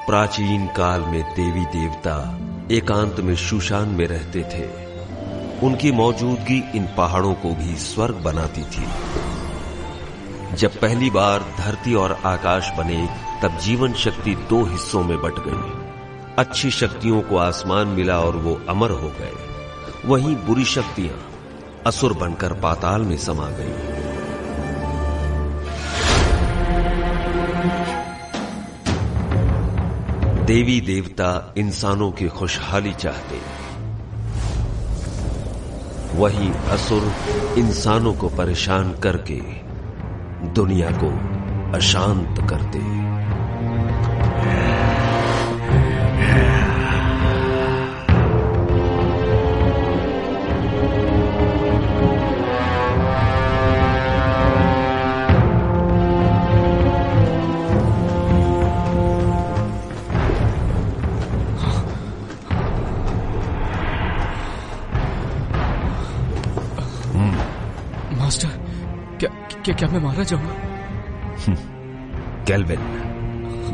प्राचीन काल में देवी देवता एकांत में शूशान में रहते थे। उनकी मौजूदगी इन पहाड़ों को भी स्वर्ग बनाती थी। जब पहली बार धरती और आकाश बने, तब जीवन शक्ति दो हिस्सों में बट गई। अच्छी शक्तियों को आसमान मिला और वो अमर हो गए। वहीं बुरी शक्तियां असुर बनकर पाताल में समा गई। देवी देवता इंसानों की खुशहाली चाहते, वहीं असुर इंसानों को परेशान करके दुनिया को अशांत करते। क्या मैं मारा जाऊंगा? केल्विन,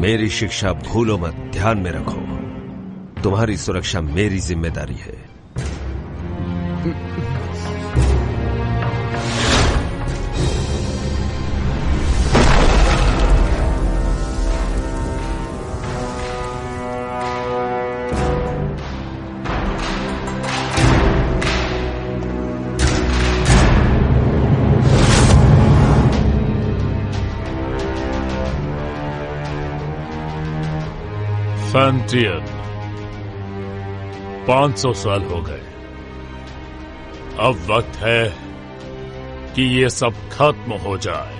मेरी शिक्षा भूलो मत, ध्यान में रखो। तुम्हारी सुरक्षा मेरी जिम्मेदारी है। फैंटियन, 500 साल हो गए। अब वक्त है कि ये सब खत्म हो जाए।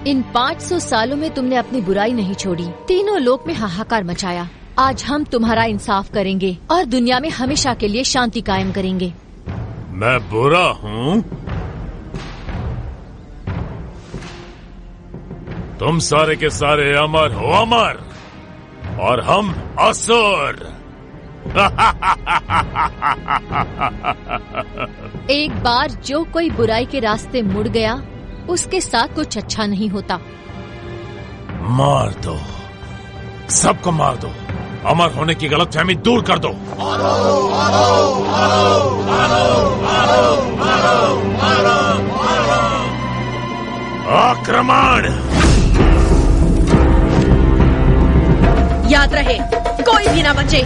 इन 500 सालों में तुमने अपनी बुराई नहीं छोड़ी, तीनों लोक में हाहाकार मचाया। आज हम तुम्हारा इंसाफ करेंगे और दुनिया में हमेशा के लिए शांति कायम करेंगे। मैं बुरा हूँ? तुम सारे के सारे अमर हो, अमर, और हम असुर। एक बार जो कोई बुराई के रास्ते मुड़ गया, उसके साथ कुछ अच्छा नहीं होता। मार दो, सबको मार दो। अमर होने की गलतफहमी दूर कर दो। आक्रमण! याद रहे, कोई भी ना बचे।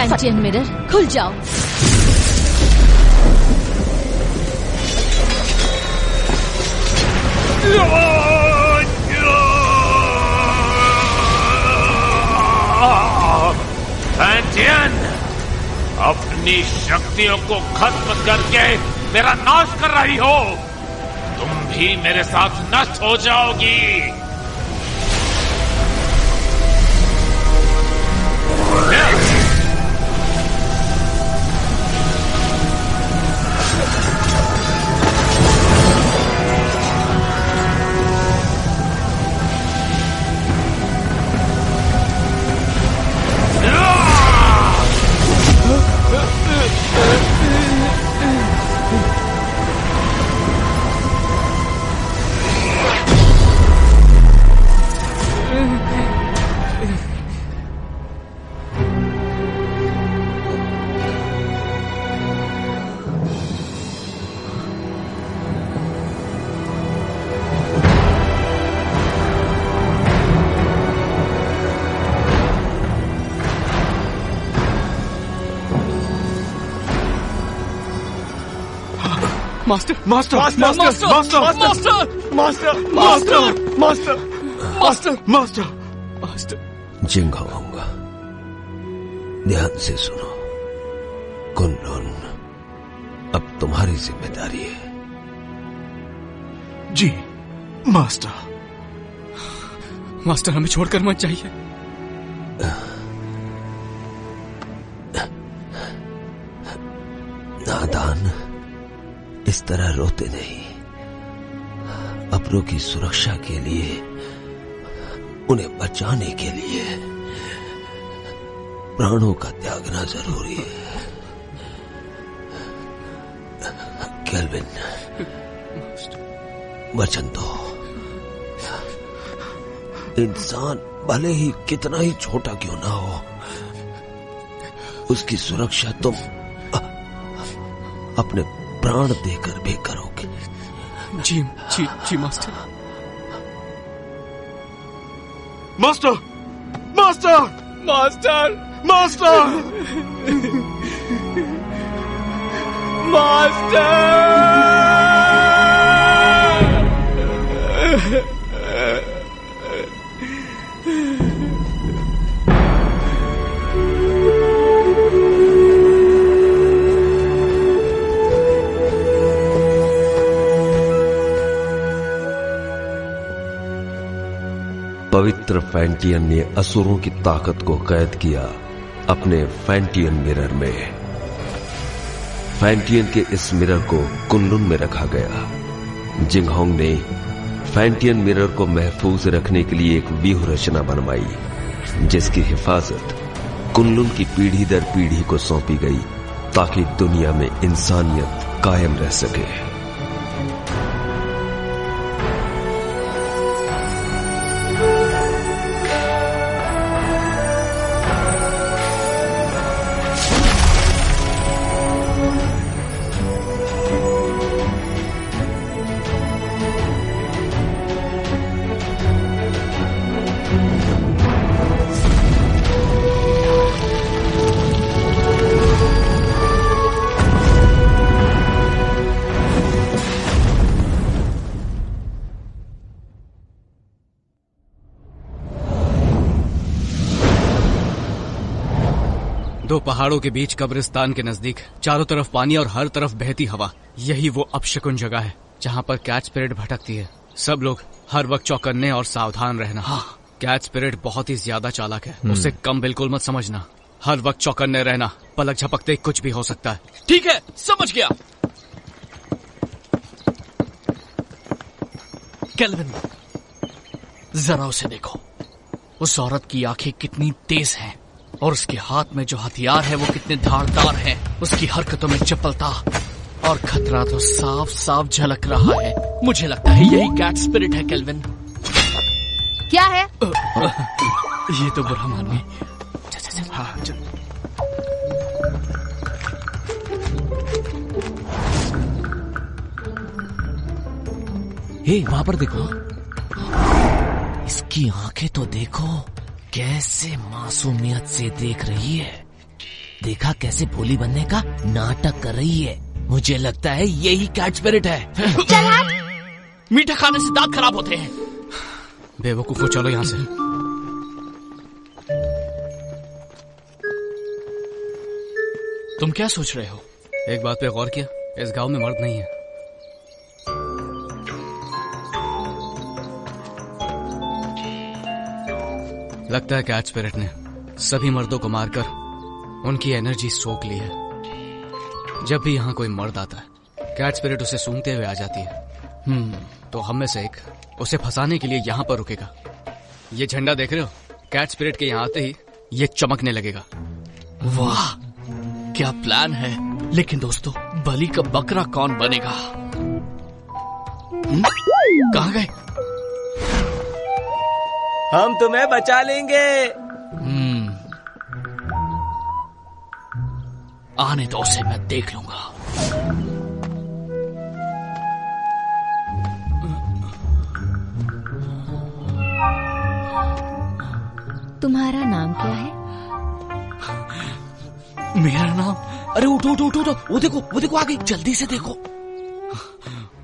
फैंटियन मिरर खुल जाओ। फैंटियन, अपनी शक्तियों को खत्म करके मेरा नाश कर रही हो। तुम भी मेरे साथ नष्ट हो जाओगी। Master master master master master master master master master master master master. Jinghong, ध्यान से सुनो। कुनलुन अब तुम्हारी जिम्मेदारी है। जी मास्टर। मास्टर, हमें छोड़कर मत जाइए। नादान, इस तरह रोते नहीं। अपनों की सुरक्षा के लिए, उन्हें बचाने के लिए प्राणों का त्यागना जरूरी है। केल्विन, वचन दो। इंसान भले ही कितना ही छोटा क्यों ना हो, उसकी सुरक्षा तुम अपने प्राण देकर भी करोगे। जी जी जी master. Master master master master पवित्र फैंटियन ने असुरों की ताकत को कैद किया अपने फैंटियन मिरर में। फैंटियन के इस मिरर को कुनलुन में रखा गया। जिंगहोंग ने फैंटियन मिरर को महफूज रखने के लिए एक व्यूह रचना बनवाई, जिसकी हिफाजत कुनलुन की पीढ़ी दर पीढ़ी को सौंपी गई, ताकि दुनिया में इंसानियत कायम रह सके। दो पहाड़ों के बीच कब्रिस्तान के नजदीक, चारों तरफ पानी और हर तरफ बहती हवा, यही वो अपशकुन जगह है जहाँ पर कैट स्पिरिट भटकती है। सब लोग हर वक्त चौकन्ने और सावधान रहना। कैट स्पिरिट बहुत ही ज्यादा चालाक है, उसे कम बिल्कुल मत समझना। हर वक्त चौकन्ने रहना, पलक झपकते कुछ भी हो सकता है। ठीक है, समझ गया। केल्विन, जरा उसे देखो। उस औरत की आंखें कितनी तेज हैं और उसके हाथ में जो हथियार है वो कितने धारदार हैं। उसकी हरकतों में चपलता और खतरा तो साफ साफ झलक रहा है। मुझे लगता है यही कैट स्पिरिट है केल्विन। क्या है? ये तो बुरा मानवी। हाँ, चल। हे, वहां पर देखो, इसकी आंखें तो देखो, कैसे मासूमियत से देख रही है। देखा कैसे भोली बनने का नाटक कर रही है। मुझे लगता है यही कैट स्पिरिट है। मीठा खाने से दांत खराब होते हैं। बेवकूफो, चलो यहाँ से। तुम क्या सोच रहे हो? एक बात पे गौर किया, इस गांव में मर्द नहीं है। लगता है कैट स्पिरिट ने सभी मर्दों को मारकर उनकी एनर्जी सोख ली है। जब भी यहाँ कोई मर्द आता है, कैट स्पिरिट उसे सूंघते हुए आ जाती है। तो हम में से एक उसे फंसाने के लिए यहाँ पर रुकेगा। ये झंडा देख रहे हो? कैट स्पिरिट के यहाँ आते ही ये चमकने लगेगा। वाह, क्या प्लान है। लेकिन दोस्तों, बलि का बकरा कौन बनेगा? कहाँ गए? हम तुम्हें बचा लेंगे। आने दो उसे, मैं देख लूंगा। तुम्हारा नाम क्या है? मेरा नाम? अरे उठो उठो उठो, वो देखो आ गई, जल्दी से देखो।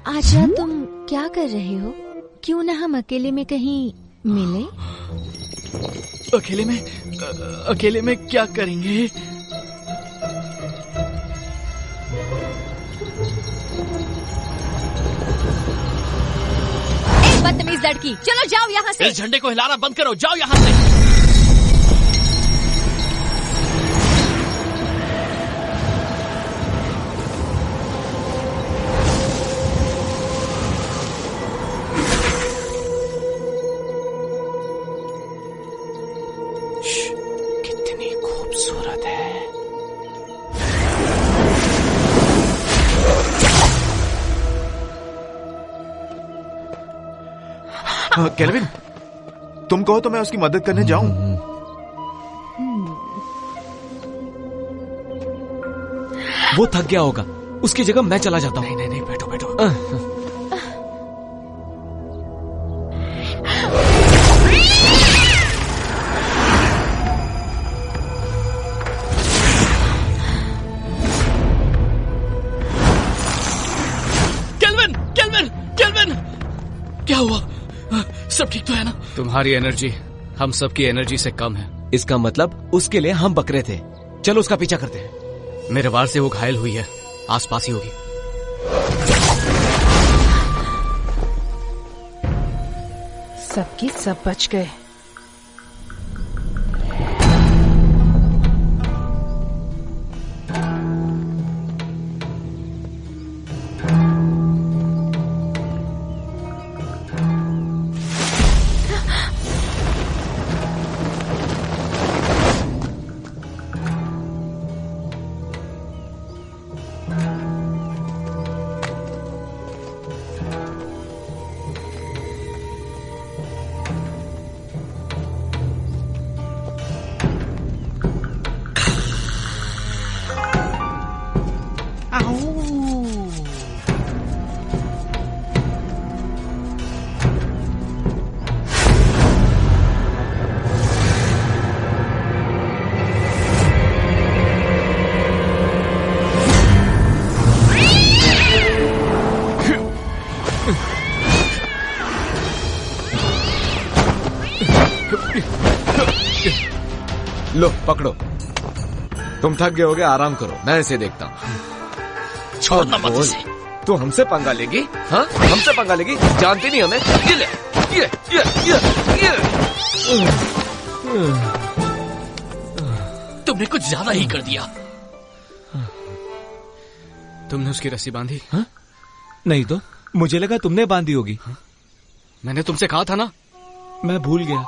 आजा, तुम क्या कर रहे हो? क्यों ना हम अकेले में कहीं मिले? अकेले में क्या करेंगे? बदतमीज लड़की, चलो जाओ यहाँ से। इस झंडे को हिलाना बंद करो, जाओ यहाँ से। कितनी खूबसूरत है। केल्विन, तुम कहो तो मैं उसकी मदद करने जाऊं। वो थक गया होगा, उसकी जगह मैं चला जाता हूँ। नहीं, बैठो। केल्विन, क्या हुआ? सब ठीक तो है ना? तुम्हारी एनर्जी हम सबकी एनर्जी से कम है। इसका मतलब उसके लिए हम बकरे थे। चलो उसका पीछा करते हैं। मेरे वार से वो घायल हुई है, आसपास ही होगी। सबके सब बच गए। लो पकड़ो, तुम थक गए होगे, आराम करो, मैं इसे देखता हूँ। छोड़ना मत इसे। तू हमसे पंगा लेगी? हाँ, हमसे पंगा लेगी? जानती नहीं हमें? ये ले, ये। तुमने कुछ ज्यादा ही कर दिया। तुमने उसकी रस्सी बांधी? हाँ? नहीं तो मुझे लगा तुमने बांधी होगी। हाँ? मैंने तुमसे कहा था ना। मैं भूल गया।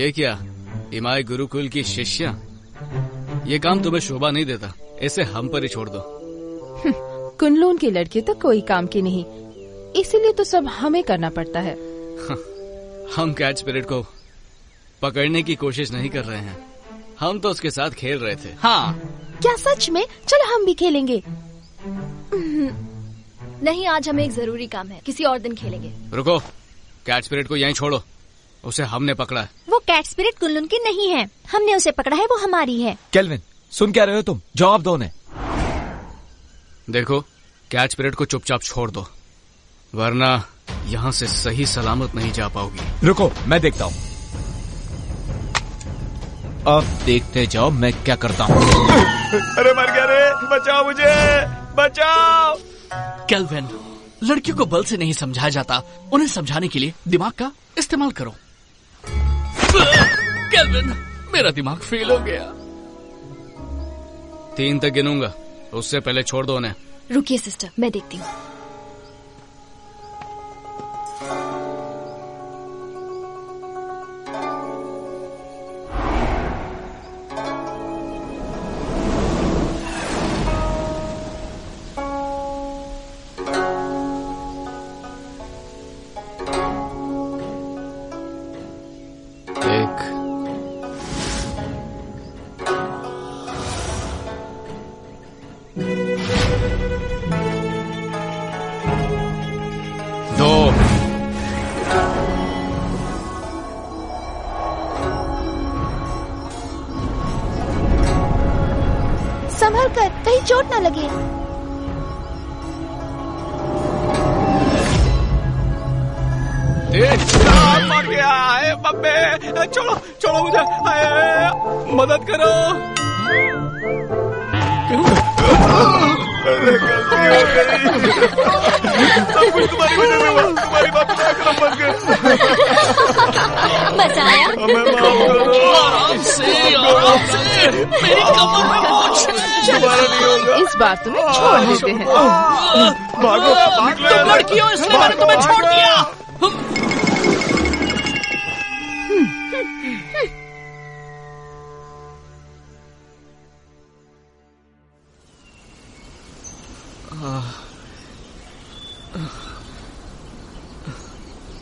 ये क्या, इमाई गुरुकुल की शिष्या? ये काम तुम्हें शोभा नहीं देता, इसे हम पर ही छोड़ दो। कुनलून की लड़की तो कोई काम की नहीं, इसीलिए तो सब हमें करना पड़ता है। हम कैच स्पिरिट को पकड़ने की कोशिश नहीं कर रहे हैं, हम तो उसके साथ खेल रहे थे। हाँ, क्या सच में? चलो हम भी खेलेंगे। नहीं, आज हमें एक जरूरी काम है, किसी और दिन खेलेंगे। रुको, कैच स्पिरिट को यहीं छोड़ो, उसे हमने पकड़ा है। वो कैट स्पिरिट कुनलून की नहीं है, हमने उसे पकड़ा है, वो हमारी है। केल्विन, सुन क्या रहे हो तुम? जवाब दो ने। देखो, कैच स्पिरिट को चुपचाप छोड़ दो, वरना यहाँ से सही सलामत नहीं जा पाओगी। रुको, मैं देखता हूँ। अब देखते जाओ मैं क्या करता हूँ। अरे मर गया रे, बचाओ मुझे, बचाओ। केल्विन, लड़कियों को बल से नहीं समझाया जाता, उन्हें समझाने के लिए दिमाग का इस्तेमाल करो। केल्विन, मेरा दिमाग फेल हो गया। 3 तक गिनूंगा, उससे पहले छोड़ दो उन्हें। रुकिए सिस्टर, मैं देखती हूँ। संभल कर, कहीं चोट ना लगे। मर गया है बब्बे, छोड़ो छोड़ो मुझे, मदद करो। अरे गलती हो गई, सब कुछ तुम्हारी वजह से हुआ, तुम्हारी बात ना करो, बच गए। बचाया। हमें माफ करो। आराम से, आराम से, मेरी कमर में मोच है। दोबारा नहीं होगा। इस बार तुम्हें छोड़ देते हैं। भागो, भाग लो। तुम लड़की हो इसलिए मैंने तुम्हें छोड़ दिया।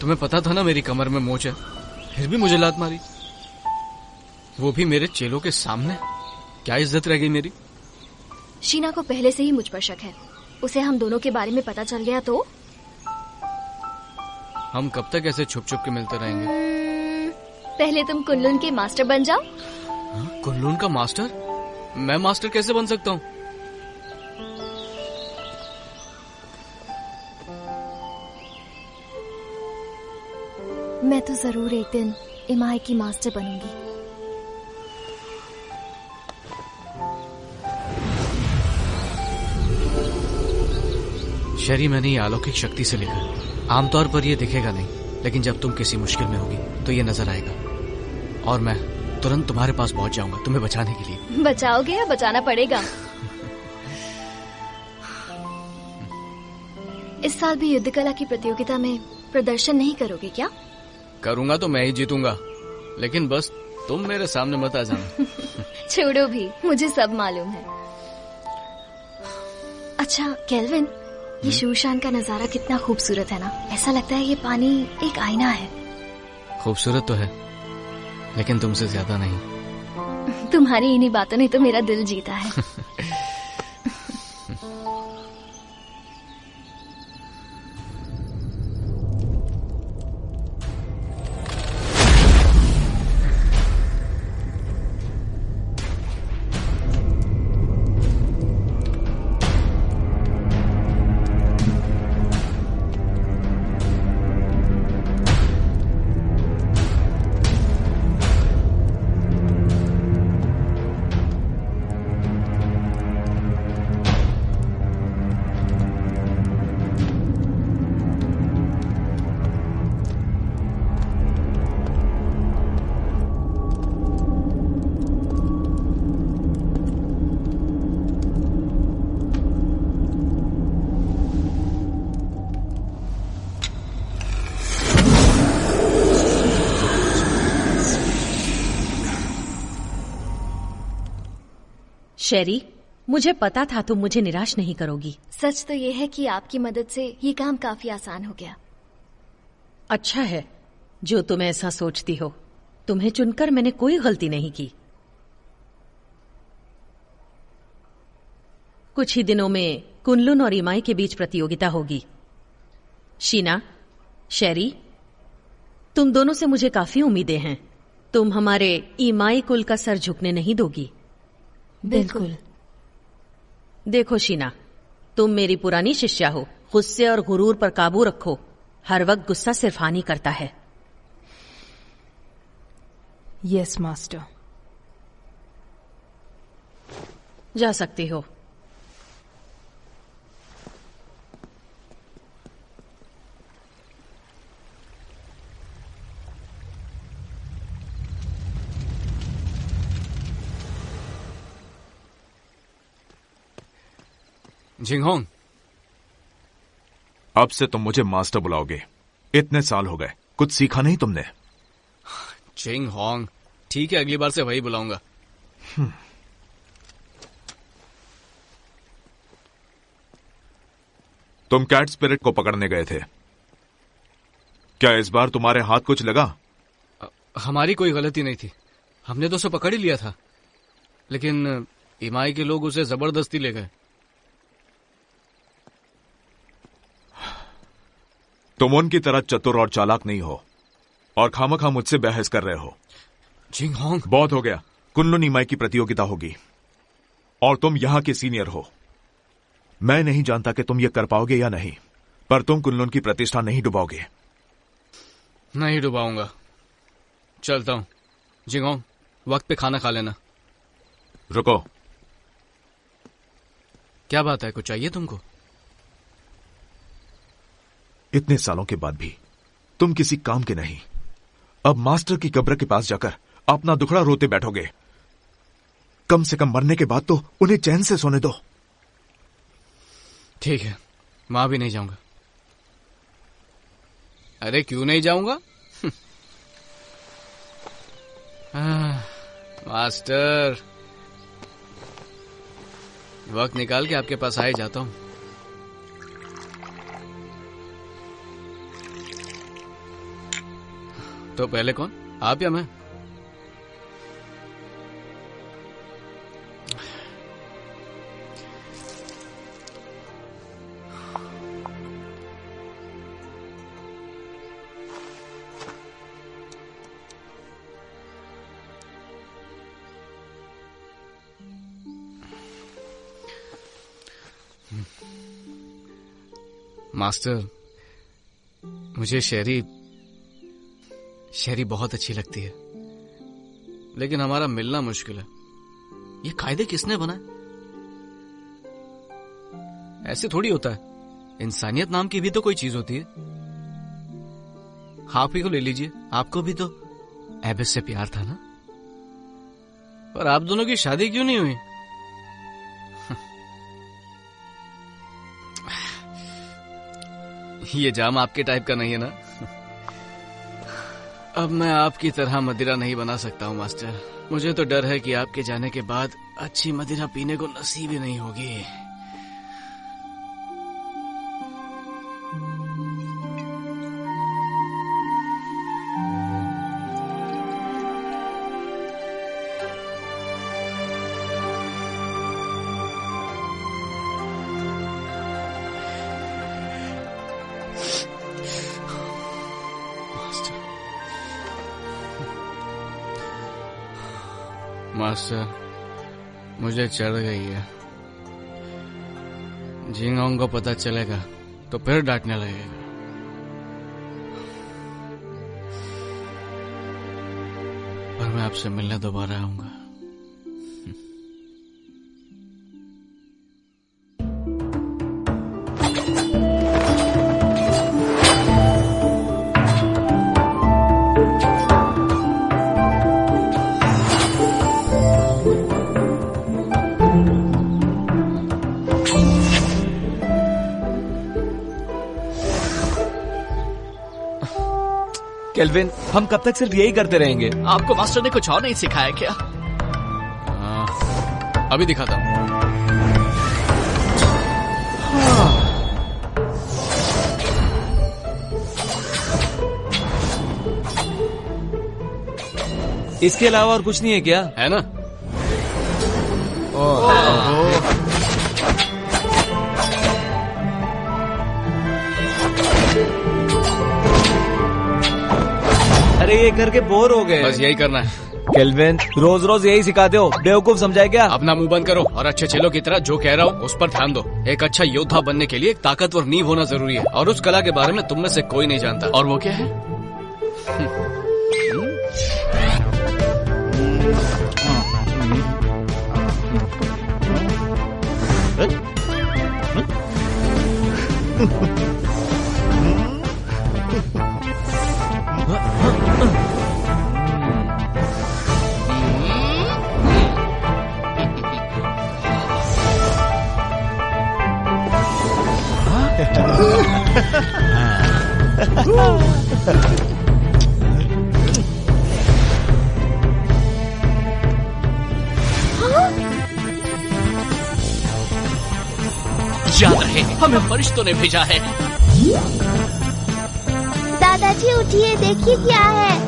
तुम्हें पता था ना मेरी कमर में मोच है, फिर भी मुझे लात मारी, वो भी मेरे चेलों के सामने। क्या इज्जत रह गई मेरी? शीना को पहले से ही मुझ पर शक है, उसे हम दोनों के बारे में पता चल गया तो? हम कब तक ऐसे छुप छुप के मिलते रहेंगे? पहले तुम कुनलून के मास्टर बन जाओ। कुनलून का मास्टर? मैं मास्टर कैसे बन सकता हूँ? मैं तो जरूर एक दिन इमाई की मास्टर बनूंगी। शरी, मैंने ये अलौकिक शक्ति से लिखा। आमतौर पर ये दिखेगा नहीं, लेकिन जब तुम किसी मुश्किल में होगी तो ये नजर आएगा और मैं तुरंत तुम्हारे पास पहुंच जाऊंगा तुम्हें बचाने के लिए। बचाओगे या बचाना पड़ेगा? इस साल भी युद्ध कला की प्रतियोगिता में प्रदर्शन नहीं करोगे क्या? करूंगा तो मैं ही जीतूंगा, लेकिन बस तुम मेरे सामने मत आ जाना। छोड़ो भी, मुझे सब मालूम है। अच्छा केल्विन, ये शूशान का नजारा कितना खूबसूरत है ना। ऐसा लगता है ये पानी एक आईना है। खूबसूरत तो है, लेकिन तुमसे ज्यादा नहीं। तुम्हारी इन्हीं बातों ने तो मेरा दिल जीता है। शेरी, मुझे पता था तुम मुझे निराश नहीं करोगी। सच तो ये है कि आपकी मदद से ये काम काफी आसान हो गया। अच्छा है जो तुम ऐसा सोचती हो। तुम्हें चुनकर मैंने कोई गलती नहीं की। कुछ ही दिनों में कुनलुन और इमाई के बीच प्रतियोगिता होगी। शीना, शेरी, तुम दोनों से मुझे काफी उम्मीदें हैं। तुम हमारे इमाई कुल का सर झुकने नहीं दोगी। बिल्कुल। देखो शीना, तुम मेरी पुरानी शिष्या हो। गुस्से और गुरूर पर काबू रखो। हर वक्त गुस्सा सिर्फ हानि करता है। Yes master. जा सकती हो। जिंगहोंग, अब से तुम मुझे मास्टर बुलाओगे। इतने साल हो गए, कुछ सीखा नहीं तुमने? जिंगहोंग, ठीक है, अगली बार से वही बुलाऊंगा। तुम कैट स्पिरिट को पकड़ने गए थे, क्या इस बार तुम्हारे हाथ कुछ लगा? हमारी कोई गलती नहीं थी, हमने तो उसे पकड़ ही लिया था, लेकिन इमाई के लोग उसे जबरदस्ती ले गए। तुम उनकी तरह चतुर और चालाक नहीं हो और खामखा मुझसे बहस कर रहे हो। जिंगहोंग, बहुत हो गया। कुनलुन इमाई की प्रतियोगिता होगी और तुम यहां के सीनियर हो। मैं नहीं जानता कि तुम ये कर पाओगे या नहीं, पर तुम कुनलुन की प्रतिष्ठा नहीं डुबाओगे। नहीं डुबाऊंगा। चलता हूं। जिंगहोंग, वक्त पे खाना खा लेना। रुको। क्या बात है, कुछ चाहिए तुमको? इतने सालों के बाद भी तुम किसी काम के नहीं। अब मास्टर की कब्र के पास जाकर अपना दुखड़ा रोते बैठोगे। कम से कम मरने के बाद तो उन्हें चैन से सोने दो। ठीक है, वहां भी नहीं जाऊंगा। अरे क्यों नहीं जाऊंगा? मास्टर, वक्त निकाल के आपके पास आ ही जाता हूं। तो पहले कौन, आप या मैं? मास्टर, मुझे शेरी बहुत अच्छी लगती है, लेकिन हमारा मिलना मुश्किल है। ये कायदे किसने बनाए? ऐसे थोड़ी होता है। इंसानियत नाम की भी तो कोई चीज होती है। आप ही को ले लीजिए, आपको भी तो एबिस से प्यार था ना? पर आप दोनों की शादी क्यों नहीं हुई? ये जाम आपके टाइप का नहीं है ना? अब मैं आपकी तरह मदिरा नहीं बना सकता हूँ मास्टर। मुझे तो डर है कि आपके जाने के बाद अच्छी मदिरा पीने को नसीब ही नहीं होगी। मास्टर, मुझे चढ़ गई है। जिंगहोंग को पता चलेगा तो फिर डांटने लगेगा। पर मैं आपसे मिलने दोबारा आऊंगा। केल्विन, हम कब तक सिर्फ यही करते रहेंगे? आपको मास्टर ने कुछ और नहीं सिखाया क्या? अभी दिखाता हूँ। इसके अलावा और कुछ नहीं है क्या? है ना? अरे ये करके बोर हो गए। बस यही करना है। केल्विन, रोज रोज यही सिखाते हो? बेवकूफ समझाए क्या? अपना मुंह बंद करो और अच्छे चेलों की तरह जो कह रहा हूँ उस पर ध्यान दो। एक अच्छा योद्धा बनने के लिए एक ताकतवर नींव होना जरूरी है, और उस कला के बारे में तुम में से कोई नहीं जानता। और वो क्या है? याद रहे, हमें फरिश्तों ने भेजा है। दादाजी उठिए, देखिए क्या है।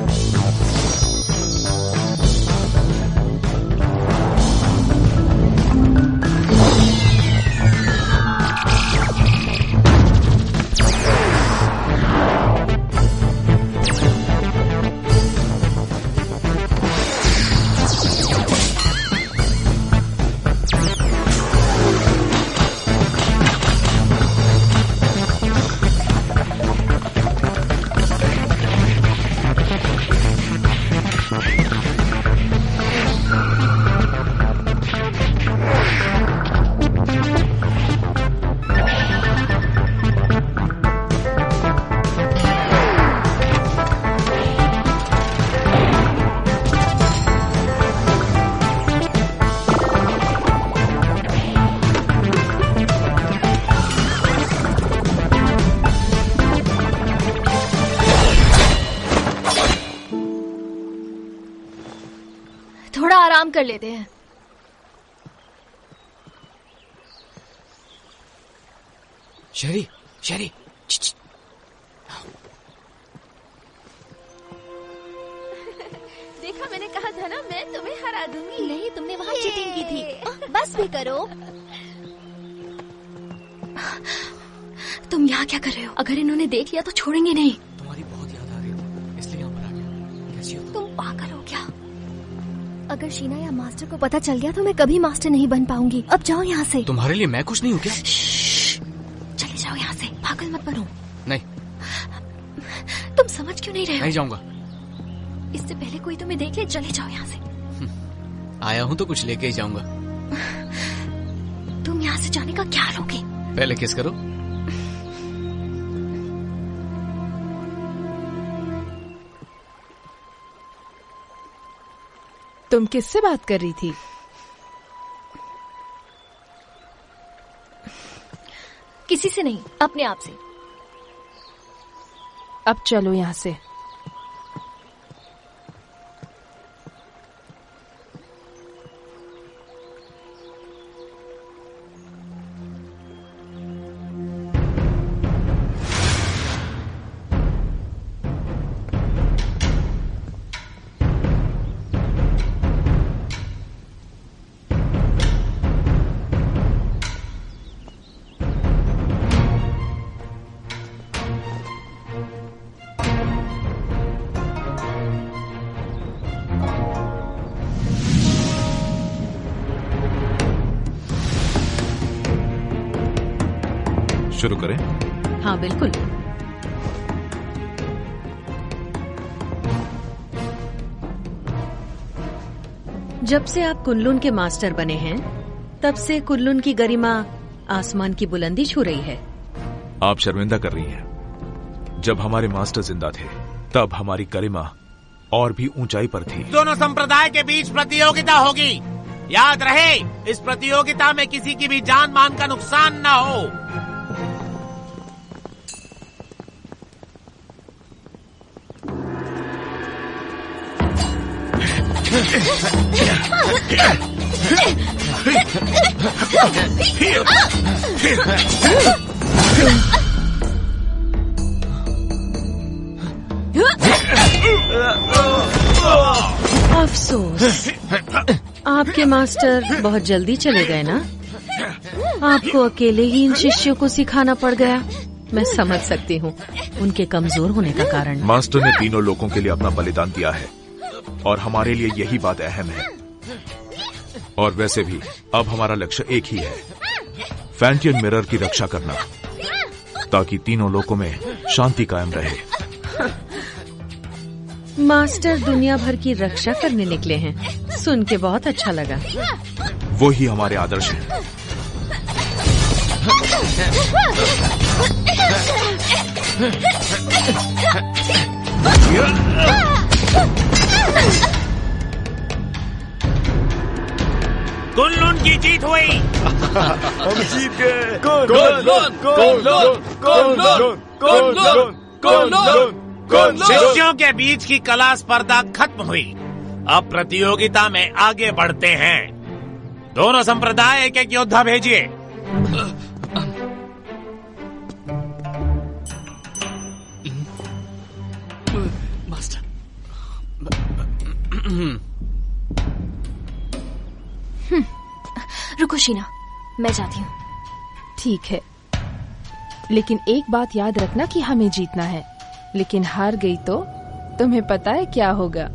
थोड़ा आराम कर लेते हैं। शेरी, शेरी, देखा, मैंने कहा था ना, मैं तुम्हें हरा दूंगी। नहीं, तुमने वहाँ चीटिंग की थी। बस भी करो। तुम यहाँ क्या कर रहे हो? अगर इन्होंने देख लिया तो छोड़ेंगे नहीं। तुम्हारी बहुत याद आ रही है, इसलिए यहाँ पर आ गया। कैसी हो तुम पागल हो क्या? अगर शीना या मास्टर को पता चल गया तो मैं कभी मास्टर नहीं बन पाऊंगी। अब जाओ यहाँ से। तुम्हारे लिए मैं कुछ नहीं हूँ क्या? चले जाओ यहाँ से, पागल मत बनो। नहीं। तुम समझ क्यों नहीं रहे हो? नहीं जाऊंगा। इससे पहले कोई तुम्हें देख ले, चले जाओ यहाँ से। आया हूँ तो कुछ लेके ही जाऊंगा। तुम यहाँ से जाने का क्या लोगे? पहले किस करो। तुम किससे बात कर रही थी? किसी से नहीं, अपने आप से। अब चलो यहाँ से। शुरू करें? हाँ बिल्कुल। जब से आप कुनलुन के मास्टर बने हैं, तब से कुनलुन की गरिमा आसमान की बुलंदी छू रही है। आप शर्मिंदा कर रही हैं। जब हमारे मास्टर जिंदा थे, तब हमारी गरिमा और भी ऊंचाई पर थी। दोनों संप्रदाय के बीच प्रतियोगिता होगी। याद रहे, इस प्रतियोगिता में किसी की भी जान मान का नुकसान न हो। अफसोस, आपके मास्टर बहुत जल्दी चले गए ना। आपको अकेले ही इन शिष्यों को सिखाना पड़ गया। मैं समझ सकती हूँ उनके कमजोर होने का कारण। मास्टर ने तीनों लोगों के लिए अपना बलिदान दिया है और हमारे लिए यही बात अहम है। और वैसे भी अब हमारा लक्ष्य एक ही है, फैंटियन मिरर की रक्षा करना, ताकि तीनों लोकों में शांति कायम रहे। मास्टर दुनिया भर की रक्षा करने निकले हैं, सुन के बहुत अच्छा लगा। वो ही हमारे आदर्श हैं। कुनलुन की जीत हुई। हम जीत गए। शिष्यों के बीच की कला स्पर्धा खत्म हुई। अब प्रतियोगिता में आगे बढ़ते हैं। दोनों संप्रदाय एक एक योद्धा भेजिए। मास्टर। रुको शीना, मैं जाती हूँ। ठीक है, लेकिन एक बात याद रखना कि हमें जीतना है। लेकिन हार गई तो तुम्हें पता है क्या होगा।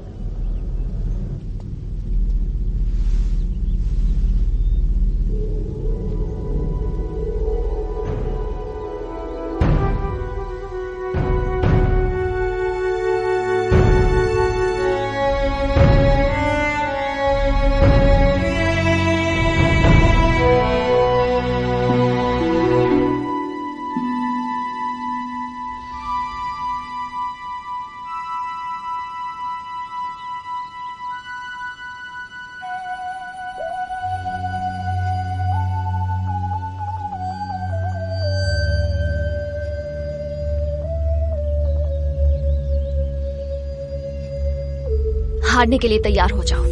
हारने के लिए तैयार हो जाओ।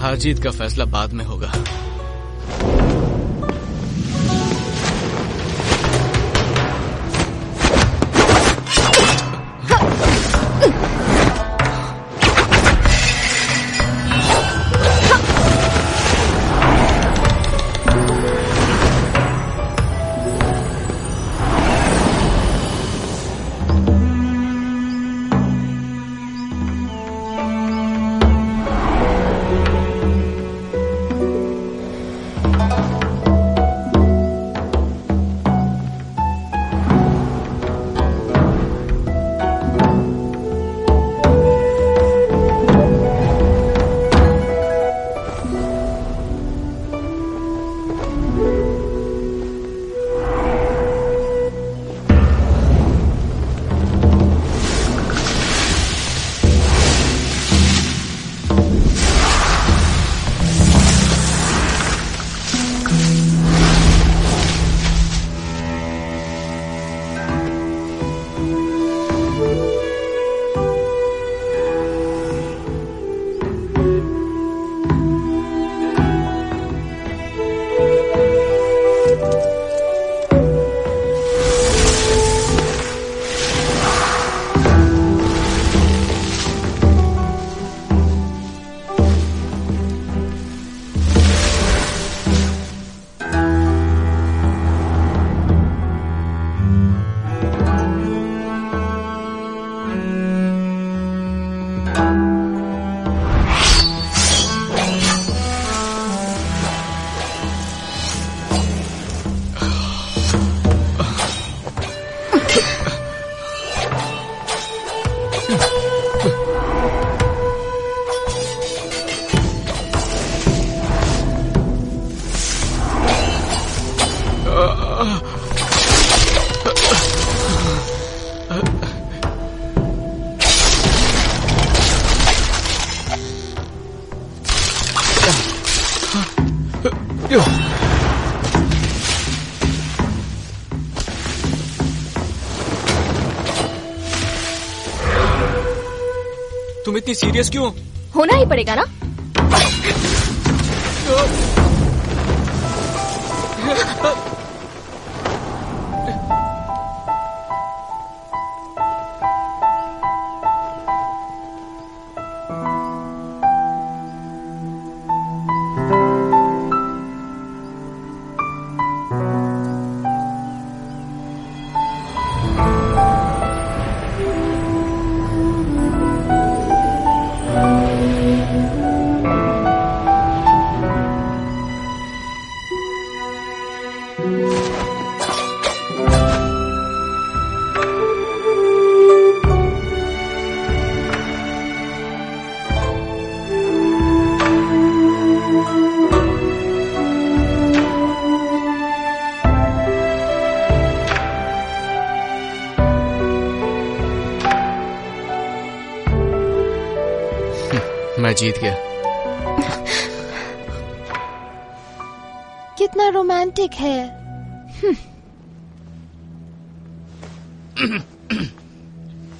हार जीत का फैसला बाद में होगा। तुम इतनी सीरियस क्यों? होना ही पड़ेगा ना। मैं जीत गया। कितना रोमांटिक है।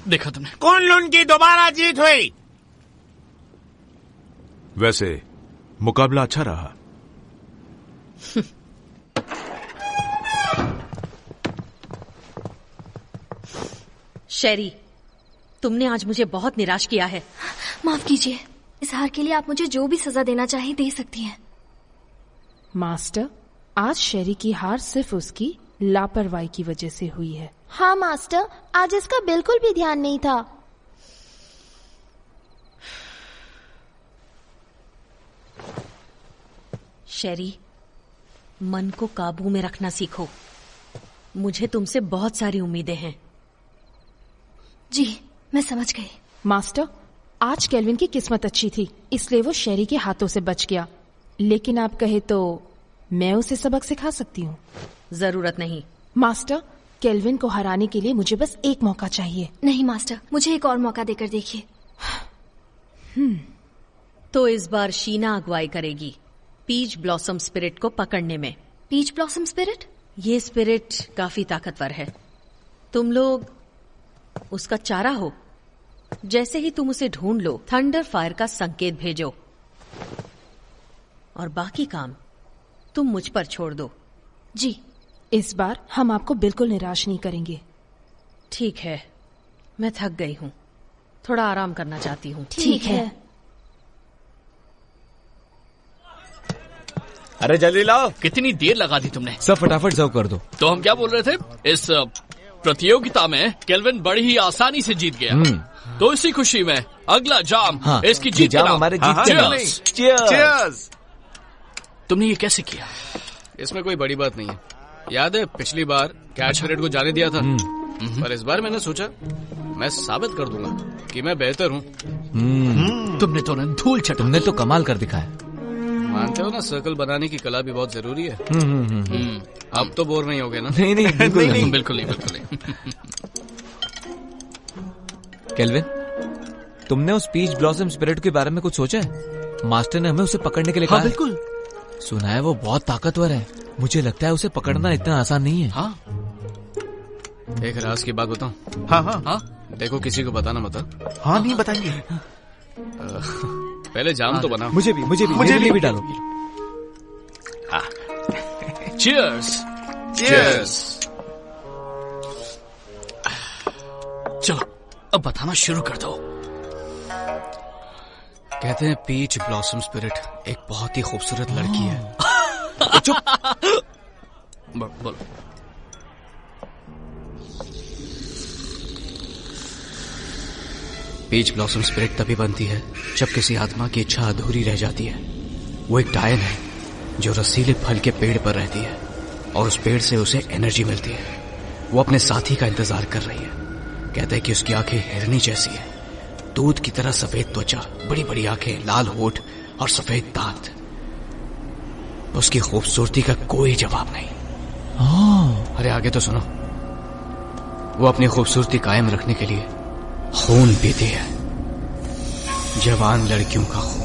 देखा तुमने? कुन-लुन की दोबारा जीत हुई। वैसे मुकाबला अच्छा रहा। शेरी, तुमने आज मुझे बहुत निराश किया है। माफ कीजिए, इस हार के लिए आप मुझे जो भी सजा देना चाहे दे सकती हैं। मास्टर, आज शेरी की हार सिर्फ उसकी लापरवाही की वजह से हुई है। हाँ मास्टर, आज इसका बिल्कुल भी ध्यान नहीं था। शेरी, मन को काबू में रखना सीखो। मुझे तुमसे बहुत सारी उम्मीदें हैं। जी, मैं समझ गई। मास्टर, आज केल्विन की किस्मत अच्छी थी, इसलिए वो शेरी के हाथों से बच गया। लेकिन आप कहे तो मैं उसे सबक सिखा सकती हूँ। जरूरत नहीं। मास्टर, केल्विन को हराने के लिए मुझे बस एक मौका चाहिए। नहीं मास्टर, मुझे एक और मौका देकर देखिए। तो इस बार शीना अगुवाई करेगी पीच ब्लॉसम स्पिरिट को पकड़ने में। Peach blossom spirit? ये स्पिरिट काफी ताकतवर है। तुम लोग उसका चारा हो। जैसे ही तुम उसे ढूंढ लो, थंडर फायर का संकेत भेजो और बाकी काम तुम मुझ पर छोड़ दो। जी, इस बार हम आपको बिल्कुल निराश नहीं करेंगे। ठीक है, मैं थक गई हूँ, थोड़ा आराम करना चाहती हूँ। ठीक है। अरे जल्दी लाओ। कितनी देर लगा दी तुमने? सब फटाफट सर्व कर दो। तो हम क्या बोल रहे थे? इस प्रतियोगिता में केल्विन बड़ी ही आसानी से जीत गया। तो इसी खुशी में अगला जाम इसकी जीत जाम हमारे जीत। चीयर्स। तुमने ये कैसे किया? इसमें कोई बड़ी बात नहीं है। याद है पिछली बार कैच पीरियड को जाने दिया था, पर इस बार मैंने सोचा मैं साबित कर दूंगा कि मैं बेहतर हूँ। तुमने तो धूल चटा। तुमने तो कमाल कर दिखाया। मानते हो ना, सर्कल बनाने की कला भी बहुत जरूरी है। अब तो बोर नहीं होगे ना? नहीं नहीं, बिल्कुल नहीं, बिल्कुल नहीं, बिल्कुल नहीं। केल्विन, तुमने उस पीच ब्लॉसम स्पिरिट के बारे में कुछ सोचा है? मास्टर ने हमें उसे पकड़ने के लिए कहा। बिल्कुल। सुना है वो बहुत ताकतवर है। मुझे लगता है उसे पकड़ना इतना आसान नहीं है। हाँ। एक राज की बात बताऊं? हाँ। देखो, किसी को बताना मत। हाँ, नहीं बताएंगे। पहले जाम तो बना। मुझे भी डालो। चीयर्स। चीयर्स। चलो अब बताना शुरू कर दो। कहते हैं पीच ब्लॉसम स्पिरिट एक बहुत ही खूबसूरत लड़की है। चुप। बोलो। पीच ब्लॉसम स्पिरिट तभी बनती है जब किसी आत्मा की इच्छा अधूरी रह जाती है। वो एक डायन है जो रसीले फल के पेड़ पर रहती है और उस पेड़ से उसे एनर्जी मिलती है। वो अपने साथी का इंतजार कर रही है। कहते हैं कि उसकी आंखें हिरनी जैसी है, दूध की तरह सफेद त्वचा, बड़ी बड़ी आंखें, लाल होठ और सफेद दांत। उसकी खूबसूरती का कोई जवाब नहीं। अरे आगे तो सुनो। वो अपनी खूबसूरती कायम रखने के लिए खून पीती है, जवान लड़कियों का खून।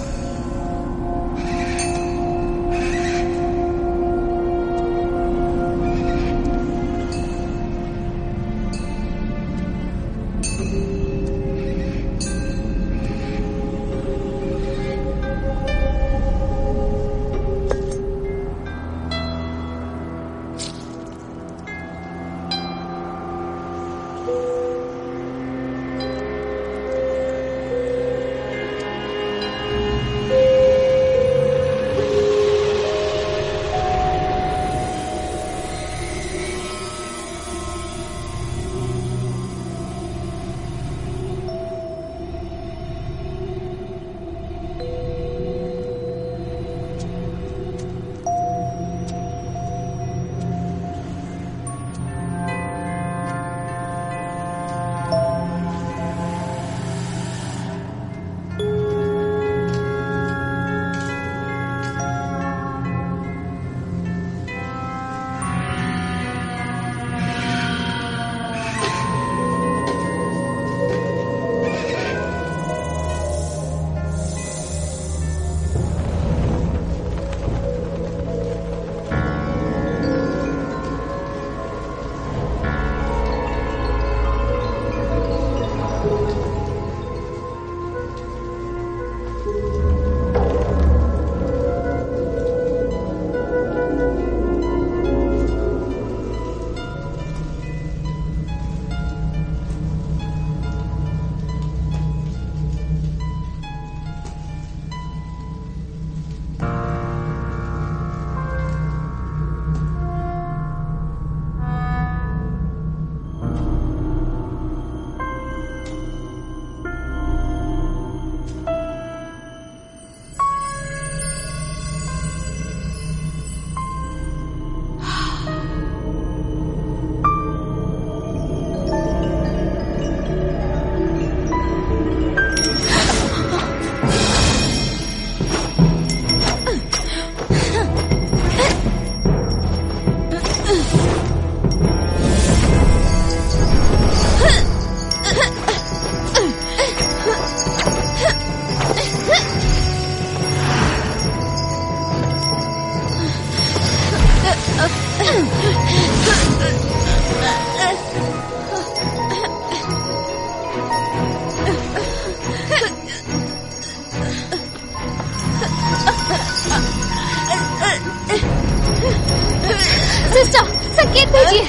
संकेत भेजिए।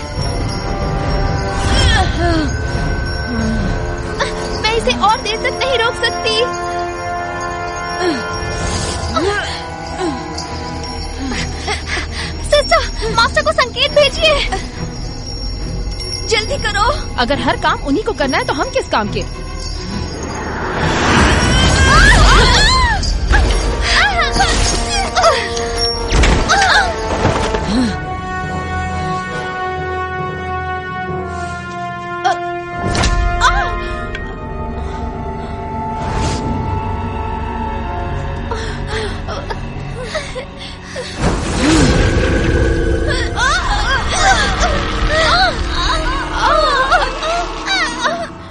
मैं इसे और देर तक नहीं रोक सकती। सिस्टर, मास्टर को संकेत भेजिए। जल्दी करो। अगर हर काम उन्हीं को करना है तो हम किस काम के?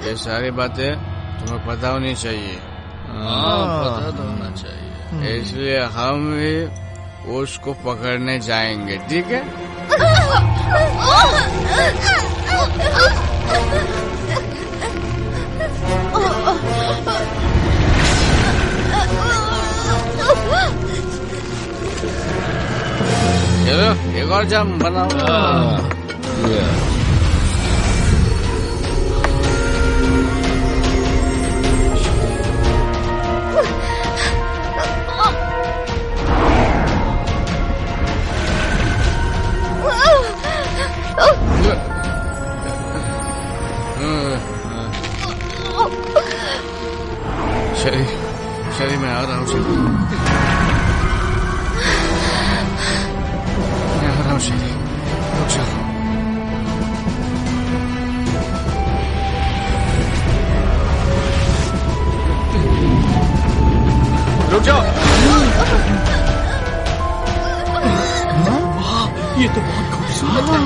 ये सारी बातें तुम्हें पता होनी चाहिए। पता तो होना चाहिए। इसलिए हम भी उसको पकड़ने जाएंगे, ठीक है? चलो एक और जाम बनाओ। शरी मैं आ रहा हूँ। मैं आ रहा हूँ शरी, रुक जाओ। रुक जाओ। वाह, ये तो बहुत खूबसूरत है।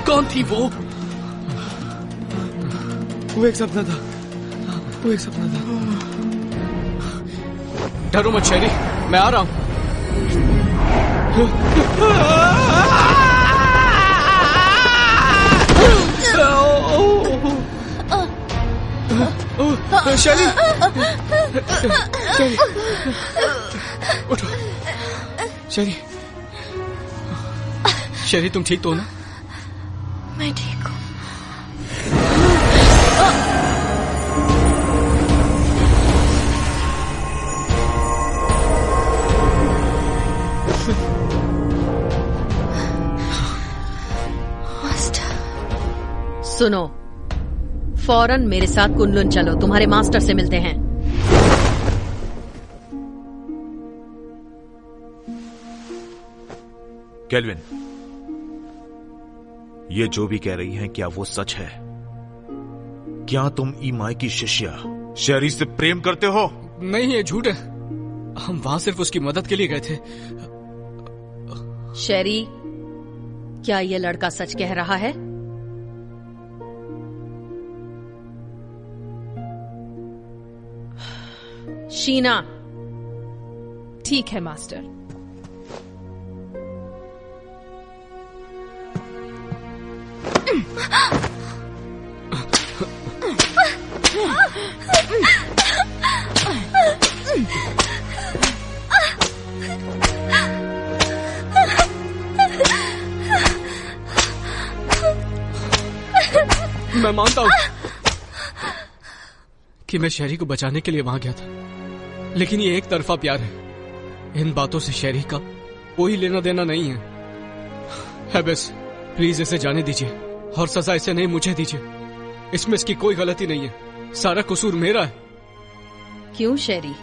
कौन थी वो? वो एक सपना था। वो एक सपना था। डरो मत शेरी, मैं आ रहा हूँ। शेरी, शेरी, उठो। शेरी, शेरी तुम ठीक तो हो ना? मैं ठीक हूँ। सुनो, फौरन मेरे साथ कुनलुन चलो, तुम्हारे मास्टर से मिलते हैं। केल्विन, ये जो भी कह रही हैं, क्या वो सच है? क्या तुम ईमाई की शिष्या शेरी से प्रेम करते हो? नहीं, ये झूठ है। हम वहां सिर्फ उसकी मदद के लिए गए थे। शेरी, क्या ये लड़का सच कह रहा है? शीना। ठीक है मास्टर। मैं मानता हूं कि मैं शेरी को बचाने के लिए वहां गया था, लेकिन ये एक तरफा प्यार है। इन बातों से शेरी का कोई लेना देना नहीं है। बस प्लीज इसे जाने दीजिए और सजा इसे नहीं मुझे दीजिए। इसमें इसकी कोई गलती नहीं है, सारा कसूर मेरा है। क्यों शेरी,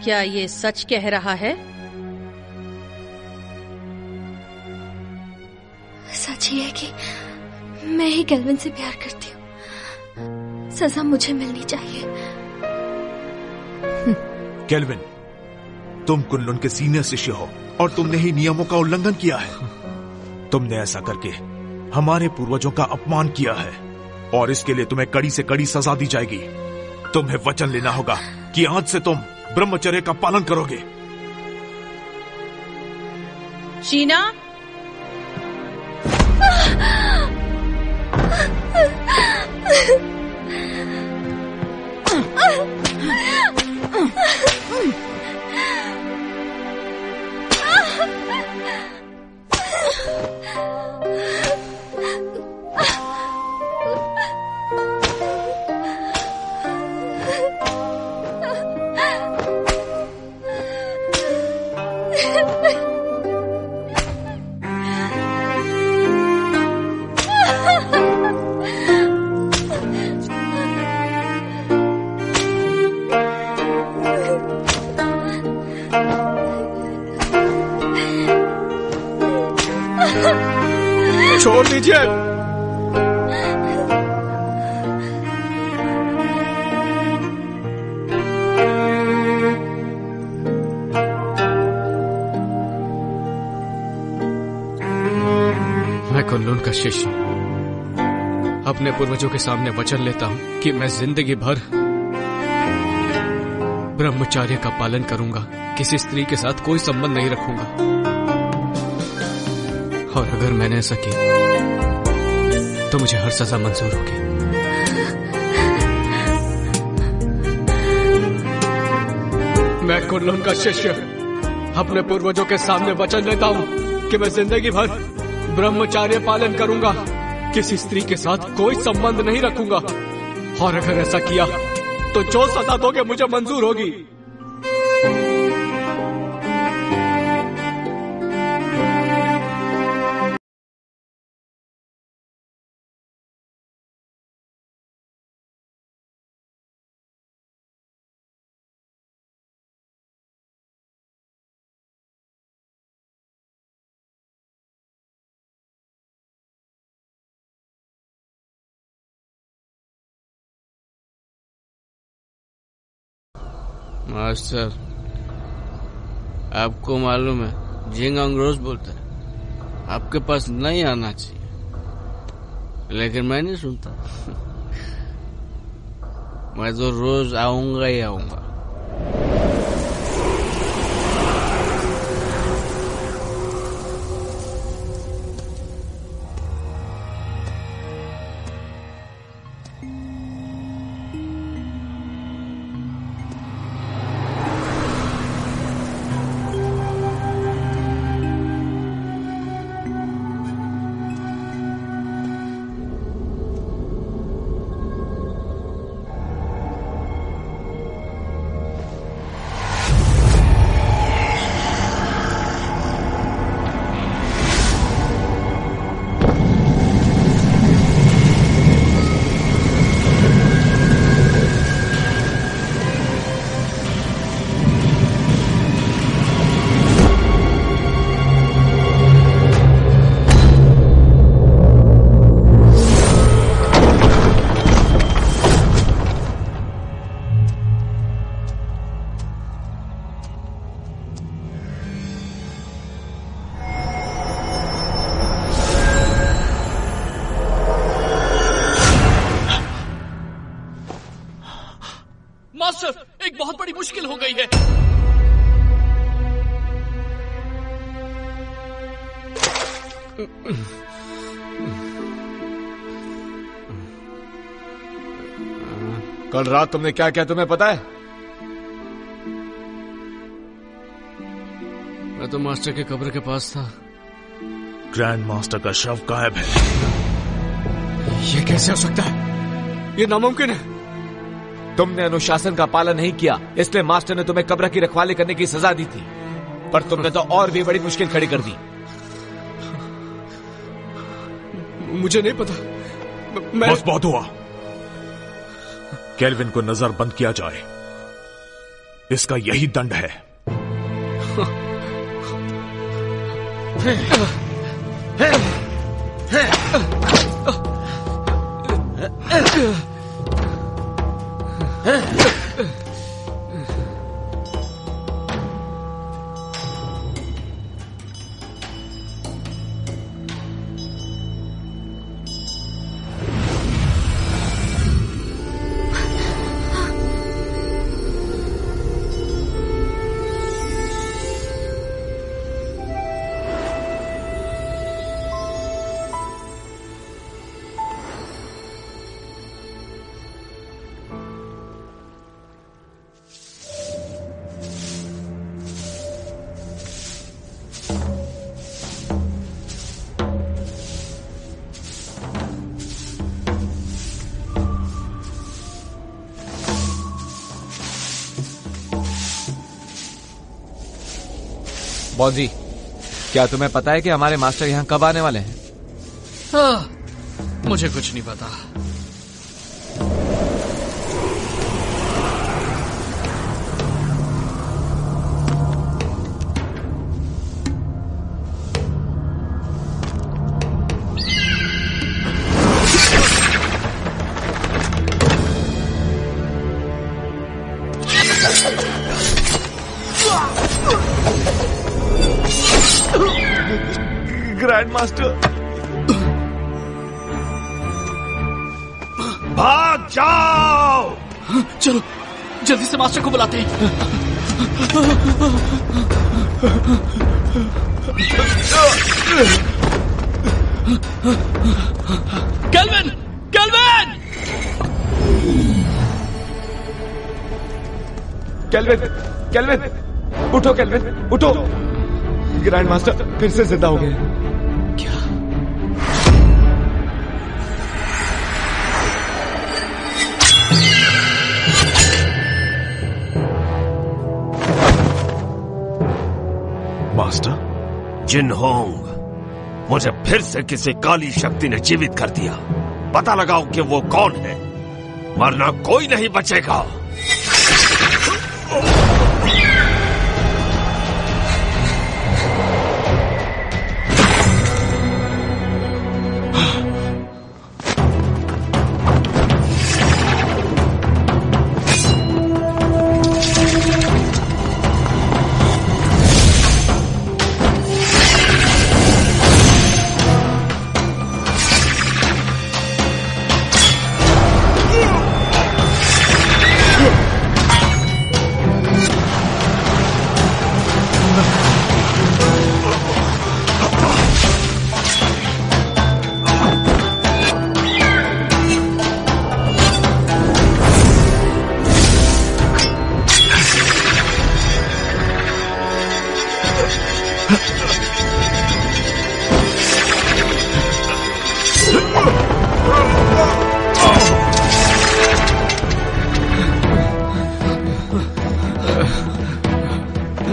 क्या ये सच कह रहा है? सच ही है कि मैं ही केल्विन से प्यार करती हूँ। सजा मुझे मिलनी चाहिए। केल्विन, तुम कुनलुन के सीनियर शिष्य हो और तुमने ही नियमों का उल्लंघन किया है। तुमने ऐसा करके हमारे पूर्वजों का अपमान किया है और इसके लिए तुम्हें कड़ी से कड़ी सजा दी जाएगी। तुम्हें वचन लेना होगा कि आज से तुम ब्रह्मचर्य का पालन करोगे। शीना, छोड़ दीजिए। मैं कुनलुन का शिष्य अपने पूर्वजों के सामने वचन लेता हूं कि मैं जिंदगी भर ब्रह्मचर्य का पालन करूंगा, किसी स्त्री के साथ कोई संबंध नहीं रखूंगा। और अगर मैंने ऐसा किया तो मुझे हर सजा मंजूर होगी। मैं कुनलुन का शिष्य अपने पूर्वजों के सामने वचन लेता हूं कि मैं जिंदगी भर ब्रह्मचर्य पालन करूंगा, किसी स्त्री के साथ कोई संबंध नहीं रखूंगा। और अगर ऐसा किया तो जो सजा दोगे मुझे मंजूर होगी। मास्टर, आपको मालूम है जिंगांग रोज बोलता है आपके पास नहीं आना चाहिए, लेकिन मैं नहीं सुनता। मैं तो रोज आऊंगा ही आऊंगा। मास्टर, एक बहुत बड़ी मुश्किल हो गई है। कल रात तुमने क्या किया तुम्हें पता है? मैं तो मास्टर के कब्र के पास था। ग्रैंड मास्टर का शव गायब है। ये कैसे हो सकता है? ये नामुमकिन है। तुमने अनुशासन का पालन नहीं किया, इसलिए मास्टर ने तुम्हें कब्र की रखवाली करने की सजा दी थी, पर तुमने तो और भी बड़ी मुश्किल खड़ी कर दी। मुझे नहीं पता। बस बहुत हुआ। केल्विन को नजरबंद किया जाए, इसका यही दंड है। बॉस जी, क्या तुम्हें पता है कि हमारे मास्टर यहाँ कब आने वाले हैं? मुझे कुछ नहीं पता। ग्रैंड मास्टर, भाग जाओ! चलो जल्दी से मास्टर को बुलाते हैं। केल्विन! केल्विन! केल्विन! केल्विन! उठो केल्विन, उठो! ग्रैंड मास्टर फिर से जिंदा हो गए। मास्टर? जिनहोंग, मुझे फिर से किसी काली शक्ति ने जीवित कर दिया। पता लगाओ कि वो कौन है, वरना कोई नहीं बचेगा।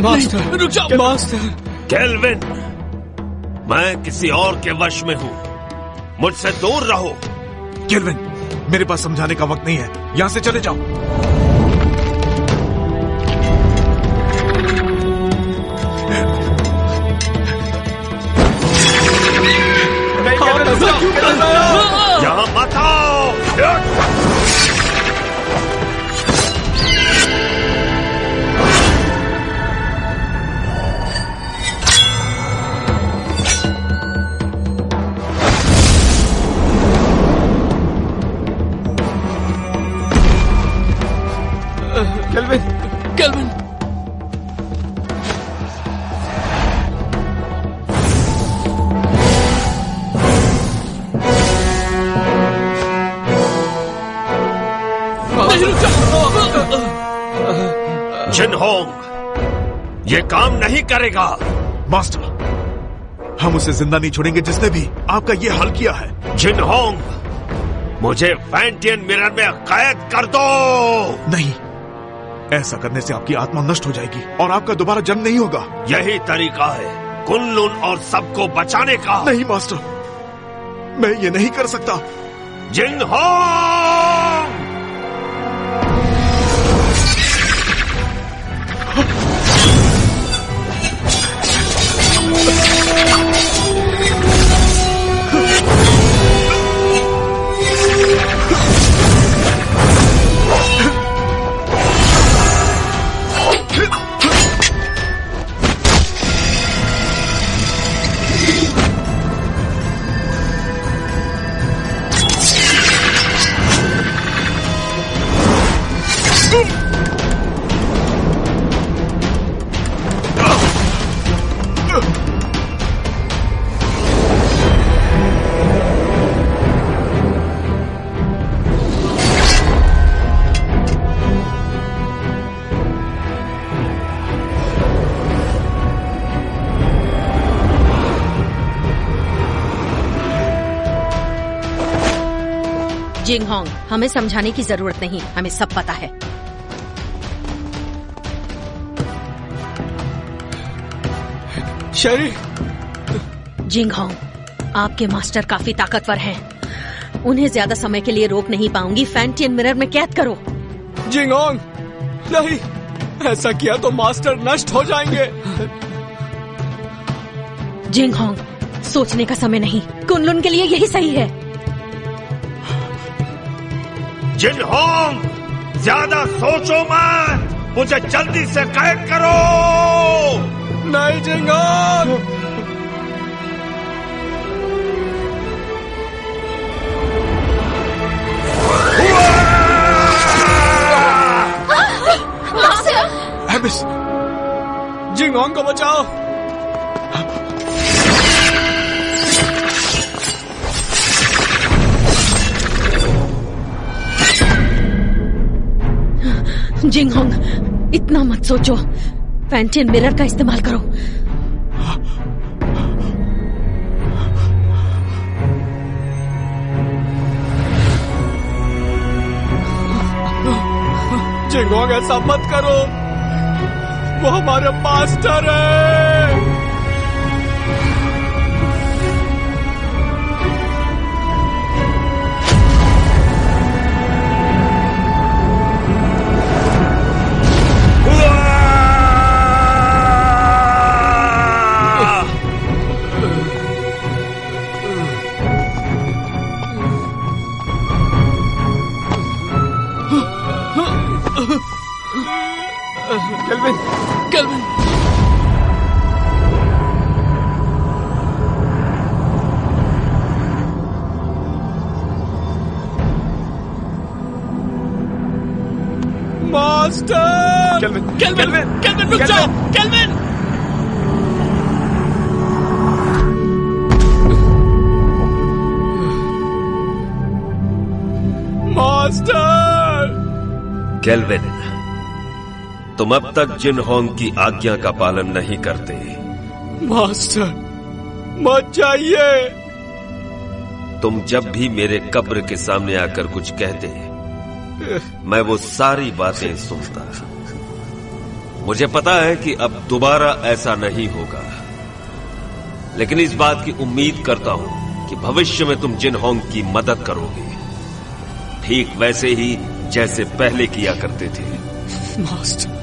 मास्टर रुक जाओ। मास्टर केल्विन, मैं किसी और के वश में हूँ, मुझसे दूर रहो। केल्विन, मेरे पास समझाने का वक्त नहीं है, यहाँ से चले जाओ। यहाँ मत आओ। केल्विन! केल्विन! जिनहोंग, ये काम नहीं करेगा। मास्टर, हम उसे जिंदा नहीं छोड़ेंगे जिसने भी आपका ये हाल किया है। जिनहोंग, मुझे फैंटियन मिरर में कैद कर दो। नहीं, ऐसा करने से आपकी आत्मा नष्ट हो जाएगी और आपका दोबारा जन्म नहीं होगा। यही तरीका है कुन-लुन और सबको बचाने का। नहीं मास्टर, मैं ये नहीं कर सकता। जिनहोंग! जिंगहोंग, हमें समझाने की जरूरत नहीं, हमें सब पता है। शेरी। जिंगहोंग, आपके मास्टर काफी ताकतवर हैं। उन्हें ज्यादा समय के लिए रोक नहीं पाऊंगी। फैंटियन मिरर में कैद करो। जिंगहोंग, नहीं, ऐसा किया तो मास्टर नष्ट हो जाएंगे। जिंगहोंग, सोचने का समय नहीं। कुनलुन के लिए यही सही है। जिनहोंग, ज्यादा सोचो मत, मुझे जल्दी से कैद करो। नहीं जिंगहोंग। एबिस, जिंगहोंग को बचाओ। जिंगहोंग, इतना मत सोचो। फैंटियन मिरर का इस्तेमाल करो। जिंगहोंग, ऐसा मत करो, वो हमारे मास्टर है। Kelvin, kelvin. Master! Kelvin, kelvin, kelvin, रुक जाओ, केल्विन! मास्टर! केल्विन, तुम अब तक जिनहोंग की आज्ञा का पालन नहीं करते। मास्टर, मत जाइए। तुम जब भी मेरे कब्र के सामने आकर कुछ कहते, मैं वो सारी बातें सुनता। मुझे पता है कि अब दोबारा ऐसा नहीं होगा, लेकिन इस बात की उम्मीद करता हूं कि भविष्य में तुम जिनहोंग की मदद करोगे, ठीक वैसे ही जैसे पहले किया करते थे। Master,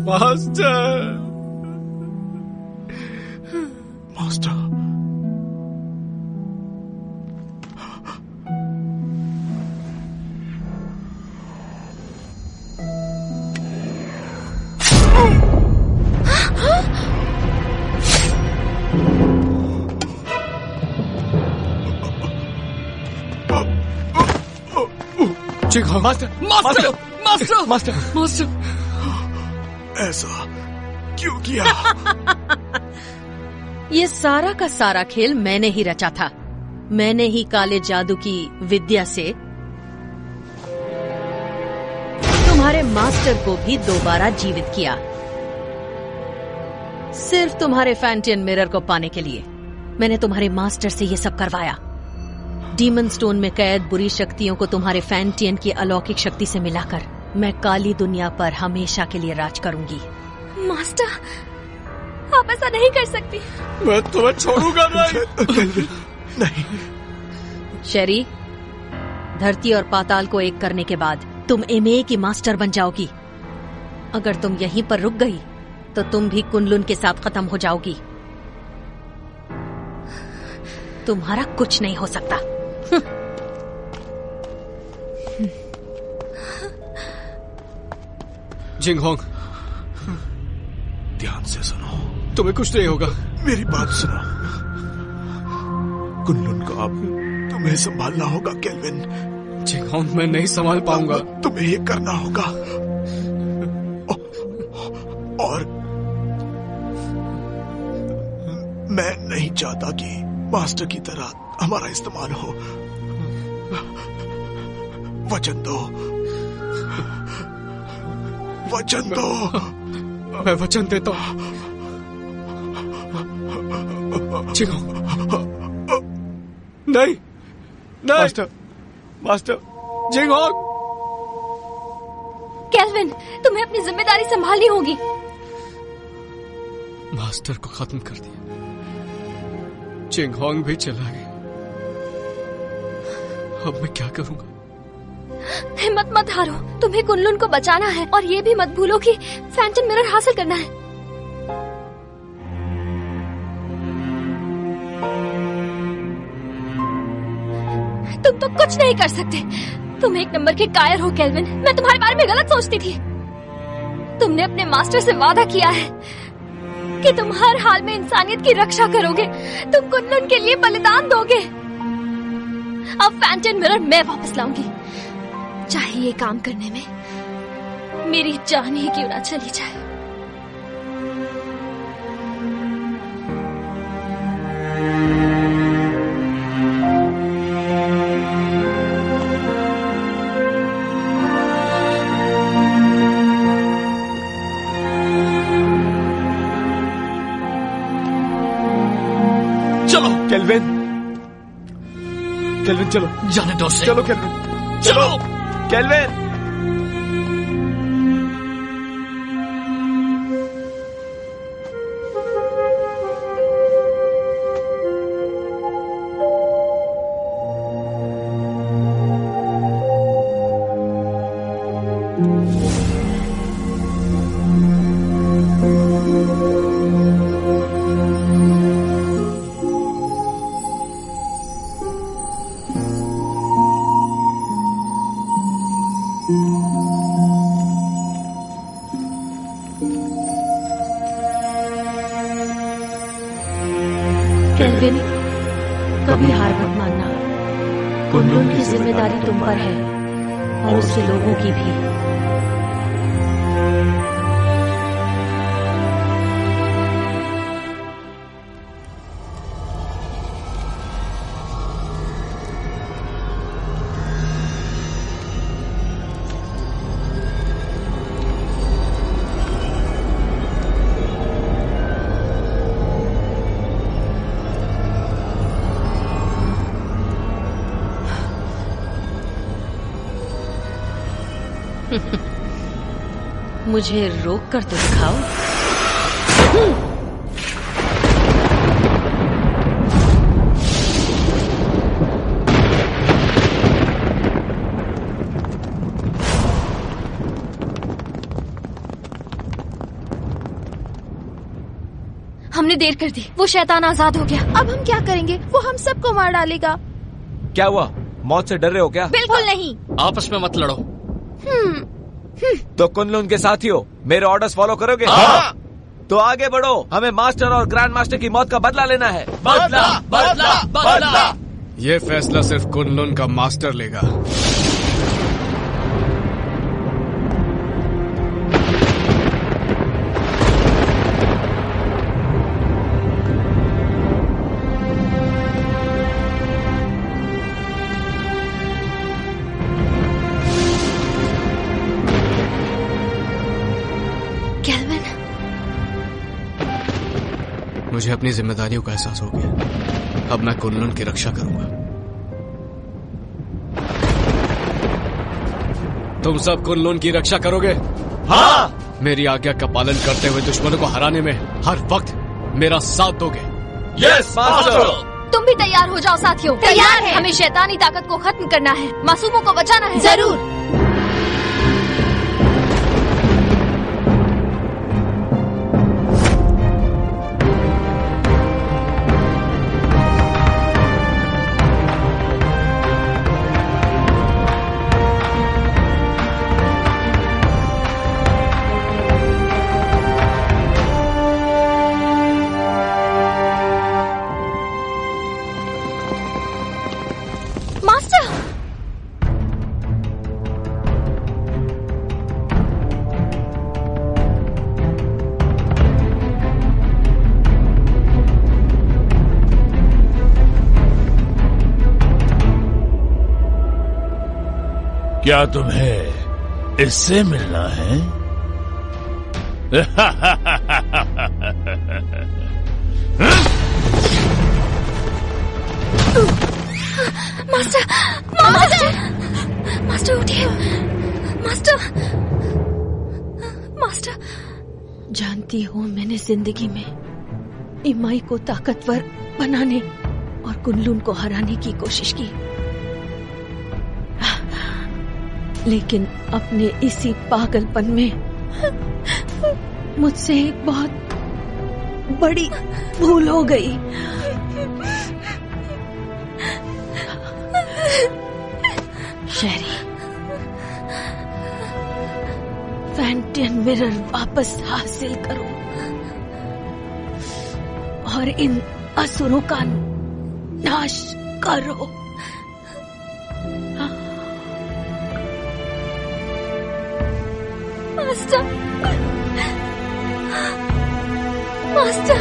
master, master, Jinghong, master, master, master, master, master, ऐसा क्यों किया? ये सारा का सारा खेल मैंने ही रचा था। मैंने ही काले जादू की विद्या से तुम्हारे मास्टर को भी दोबारा जीवित किया, सिर्फ तुम्हारे फैंटियन मिरर को पाने के लिए। मैंने तुम्हारे मास्टर से ये सब करवाया। डीमन स्टोन में कैद बुरी शक्तियों को तुम्हारे फैंटियन की अलौकिक शक्ति से मिलाकर मैं काली दुनिया पर हमेशा के लिए राज करूंगी। मास्टर, आप ऐसा नहीं कर सकती। मैं तुम्हें छोड़ूंगा नहीं। नहीं। शेरी, धरती और पाताल को एक करने के बाद तुम एमए की मास्टर बन जाओगी। अगर तुम यहीं पर रुक गई तो तुम भी कुनलुन के साथ खत्म हो जाओगी। तुम्हारा कुछ नहीं हो सकता। जिंगहोंग, ध्यान से सुनो, तुम्हें कुछ नहीं होगा। मेरी बात सुनो। कुनलुन को अब तुम्हें संभालना होगा केल्विन। जिंगहोंग, मैं नहीं संभाल पाऊंगा। तुम्हें ये करना होगा। और मैं नहीं चाहता कि मास्टर की तरह हमारा इस्तेमाल हो। वचन दो, वचन दो। मैं वचन देता हूं। नहीं, मास्टर, मास्टर, जिंगहोंग। केल्विन, तुम्हें अपनी जिम्मेदारी संभालनी होगी। मास्टर को खत्म कर दिया, जिंगहोंग भी चला गया। अब मैं क्या करूंगा? हिम्मत मत हारो, तुम्हें कुनलुन को बचाना है और ये भी मत भूलो कि फैंटम मिरर हासिल करना है। तुम तो कुछ नहीं कर सकते। तुम एक नंबर के कायर हो केल्विन। मैं तुम्हारे बारे में गलत सोचती थी। तुमने अपने मास्टर से वादा किया है कि तुम हर हाल में इंसानियत की रक्षा करोगे। तुम कुनलुन के लिए बलिदान दोगे। अब फैंटम मिरर मैं वापस लाऊंगी, चाहे ये काम करने में मेरी जान ही क्यों ना चली जाए। चलो केल्विन, केल्विन चलो, जाने दो उसे। चलो केल्विन, चलो केल्विन। केल्विन, कभी हार मत मानना। कुनलुन की जिम्मेदारी तुम पर है और उसके लोगों की भी। मुझे रोक कर तो दिखाओ। हमने देर कर दी, वो शैतान आजाद हो गया। अब हम क्या करेंगे? वो हम सबको मार डालेगा। क्या हुआ? मौत से डर रहे हो क्या? बिल्कुल नहीं। आपस में मत लड़ो। तो कुनलुन के साथियों, मेरे ऑर्डर्स फॉलो करोगे? हाँ। तो आगे बढ़ो, हमें मास्टर और ग्रैंड मास्टर की मौत का बदला लेना है। बदला, बदला, बदला। ये फैसला सिर्फ कुनलुन का मास्टर लेगा। मुझे अपनी जिम्मेदारियों का एहसास हो गया। अब मैं कुनलुन की रक्षा करूंगा। तुम सब कुनलुन की रक्षा करोगे? हाँ। मेरी आज्ञा का पालन करते हुए दुश्मनों को हराने में हर वक्त मेरा साथ दोगे? Yes master. तुम भी तैयार हो जाओ साथियों। तैयार है। हमें शैतानी ताकत को खत्म करना है, मासूमों को बचाना है। जरूर। क्या तुम्हें इससे मिलना है? मास्टर, मास्टर, मास्टर उठिए, मास्टर, मास्टर। जानती हूँ मैंने जिंदगी में इमाई को ताकतवर बनाने और कुनलुन को हराने की कोशिश की, लेकिन अपने इसी पागलपन में मुझसे एक बहुत बड़ी भूल हो गई। शेरी, फैंटियन मिरर वापस हासिल करो और इन असुरों का नाश करो। मास्टर, मास्टर,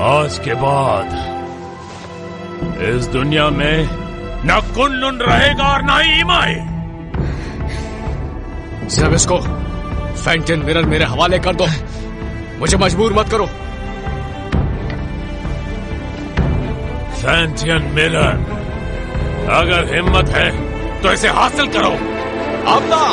आज के बाद इस दुनिया में न कुनलुन रहेगा और न ही इमाई। जब इसको फैंटियन मिरर मेरे हवाले कर दो, मुझे मजबूर मत करो। फैंटियन मिरर, अगर हिम्मत है तो इसे हासिल करो। अब ना।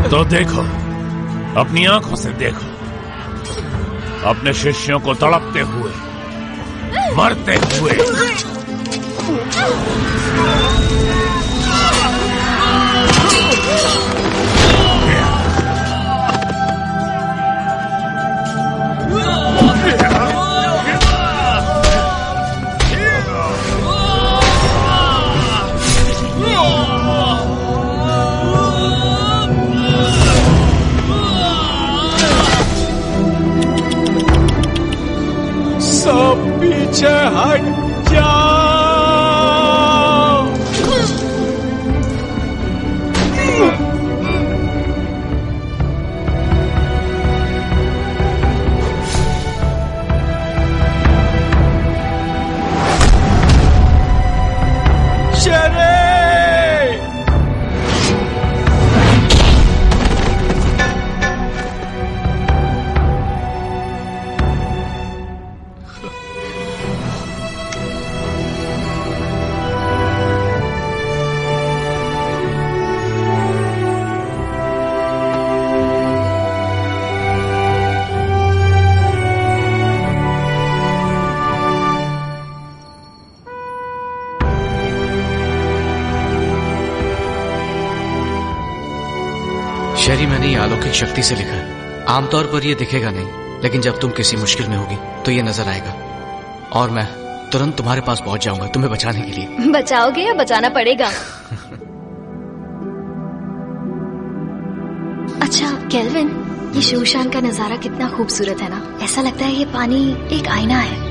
तो देखो, अपनी आंखों से देखो, अपने शिष्यों को तड़पते हुए, मरते हुए। सब पीछे हट जाओ। शेरे! शेरी, मैंने ये अलौकिक शक्ति से लिखा है। आमतौर पर ये दिखेगा नहीं, लेकिन जब तुम किसी मुश्किल में होगी तो ये नजर आएगा और मैं तुरंत तुम्हारे पास पहुंच जाऊंगा तुम्हें बचाने के लिए। बचाओगे या बचाना पड़ेगा? अच्छा केल्विन, ये शूशान का नजारा कितना खूबसूरत है ना। ऐसा लगता है ये पानी एक आईना है।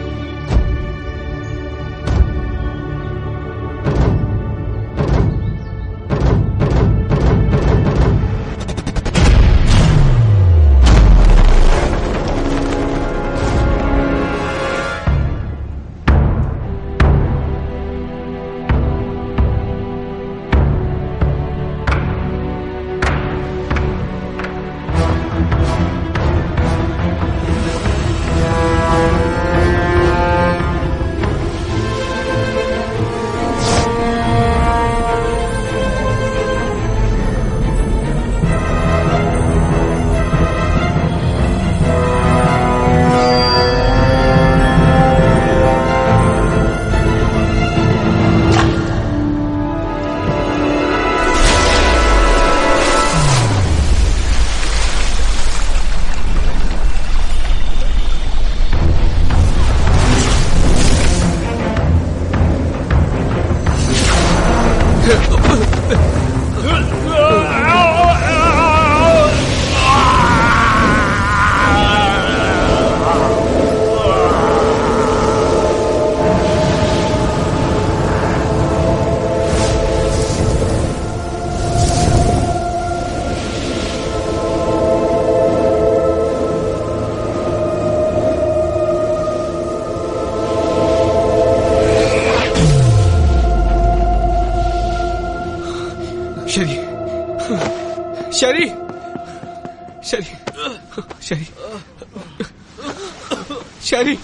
शेरी, शेरी, शेरी, शेरी।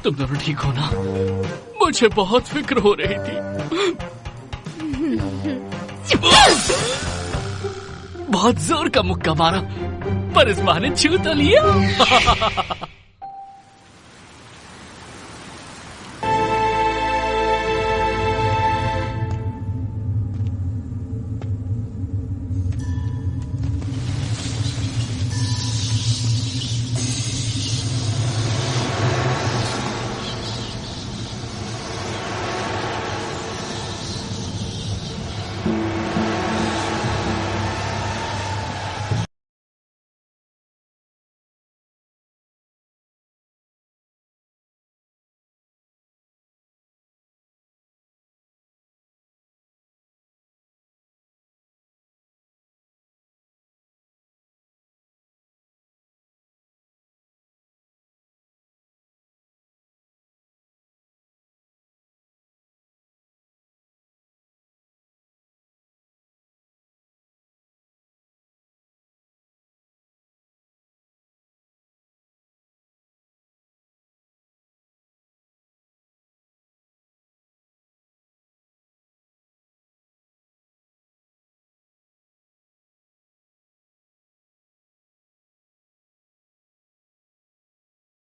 तुम दोनों ठीक हो ना? मुझे बहुत फिक्र हो रही थी। बहुत जोर का मुक्का मारा, पर इस बहाने छू तो लिया।